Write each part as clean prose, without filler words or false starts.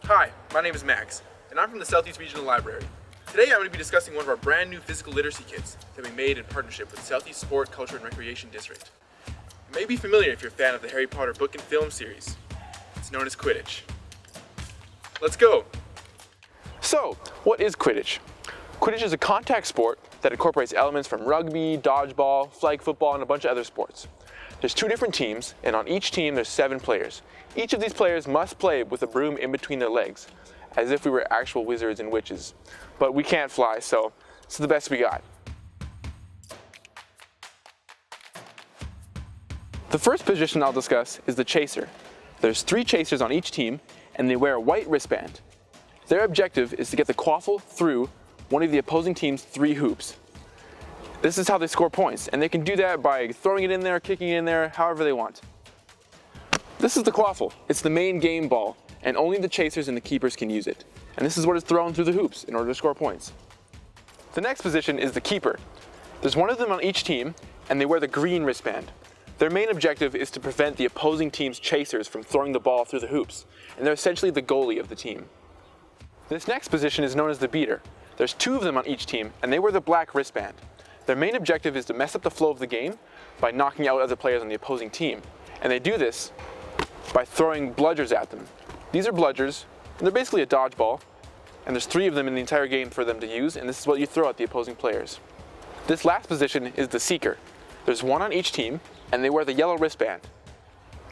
Hi, my name is Max, and I'm from the Southeast Regional Library. Today I'm going to be discussing one of our brand new physical literacy kits that we made in partnership with Southeast Sport, Culture, and Recreation District. You may be familiar if you're a fan of the Harry Potter book and film series. It's known as Quidditch. Let's go! So, what is Quidditch? Quidditch is a contact sport that incorporates elements from rugby, dodgeball, flag football, and a bunch of other sports. There's 2 different teams, and on each team there's 7 players. Each of these players must play with a broom in between their legs, as if we were actual wizards and witches. But we can't fly, so it's the best we got. The first position I'll discuss is the chaser. There's 3 chasers on each team, and they wear a white wristband. Their objective is to get the quaffle through one of the opposing team's 3 hoops. This is how they score points, and they can do that by throwing it in there, kicking it in there, however they want. This is the quaffle. It's the main game ball, and only the chasers and the keepers can use it. And this is what is thrown through the hoops in order to score points. The next position is the keeper. There's 1 of them on each team, and they wear the green wristband. Their main objective is to prevent the opposing team's chasers from throwing the ball through the hoops, and they're essentially the goalie of the team. This next position is known as the beater. There's 2 of them on each team, and they wear the black wristband. Their main objective is to mess up the flow of the game by knocking out other players on the opposing team, and they do this by throwing bludgers at them. These are bludgers, and they're basically a dodgeball, and there's 3 of them in the entire game for them to use, and this is what you throw at the opposing players. This last position is the seeker. There's 1 on each team, and they wear the yellow wristband.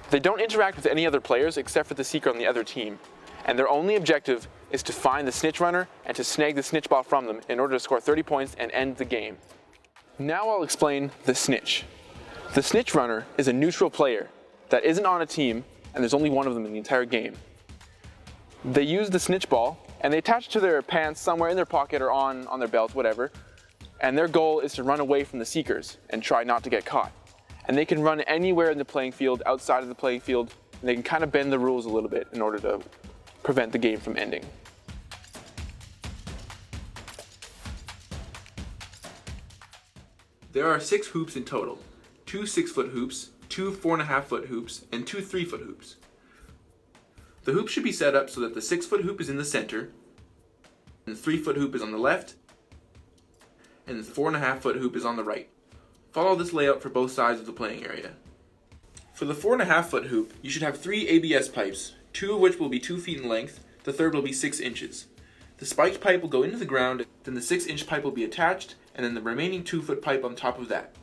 They don't interact with any other players except for the seeker on the other team, and their only objective is to find the snitch runner and to snag the snitch ball from them in order to score 30 points and end the game. Now I'll explain the snitch. The snitch runner is a neutral player that isn't on a team, and there's only 1 of them in the entire game. They use the snitch ball, and they attach it to their pants somewhere in their pocket or on their belt, whatever, and their goal is to run away from the seekers and try not to get caught. And they can run anywhere in the playing field, outside of the playing field, and they can kind of bend the rules a little bit in order to prevent the game from ending. There are 6 hoops in total. 2 6-foot hoops, 2 4.5-foot hoops, and 2 3-foot hoops. The hoop should be set up so that the 6-foot hoop is in the center, and the 3-foot hoop is on the left, and the 4.5-foot hoop is on the right. Follow this layout for both sides of the playing area. For the 4.5-foot hoop, you should have 3 ABS pipes, 2 of which will be 2 feet in length, the third will be 6 inches. The spiked pipe will go into the ground, then the 6-inch pipe will be attached, and then the remaining 2-foot pipe on top of that.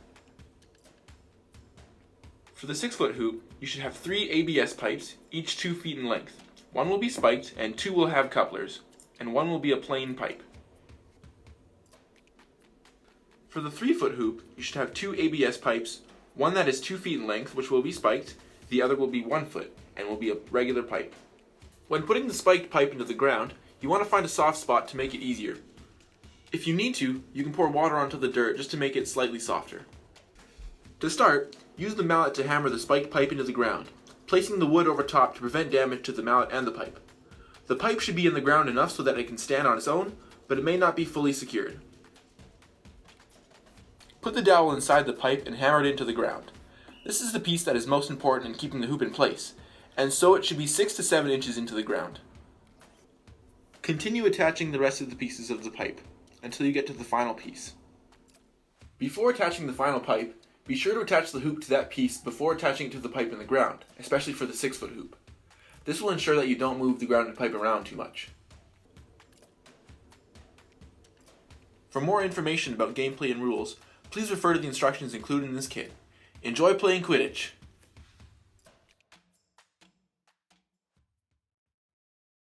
For the 6-foot hoop, you should have 3 ABS pipes, each 2 feet in length. 1 will be spiked, and 2 will have couplers, and 1 will be a plain pipe. For the 3-foot hoop, you should have 2 ABS pipes, 1 that is 2 feet in length, which will be spiked, the other will be 1 foot, and will be a regular pipe. When putting the spiked pipe into the ground, you want to find a soft spot to make it easier. If you need to, you can pour water onto the dirt just to make it slightly softer. To start, use the mallet to hammer the spiked pipe into the ground, placing the wood over top to prevent damage to the mallet and the pipe. The pipe should be in the ground enough so that it can stand on its own, but it may not be fully secured. Put the dowel inside the pipe and hammer it into the ground. This is the piece that is most important in keeping the hoop in place, and so it should be 6 to 7 inches into the ground. Continue attaching the rest of the pieces of the pipe until you get to the final piece. Before attaching the final pipe, be sure to attach the hoop to that piece before attaching it to the pipe in the ground, especially for the 6-foot hoop. This will ensure that you don't move the grounded pipe around too much. For more information about gameplay and rules, please refer to the instructions included in this kit. Enjoy playing Quidditch!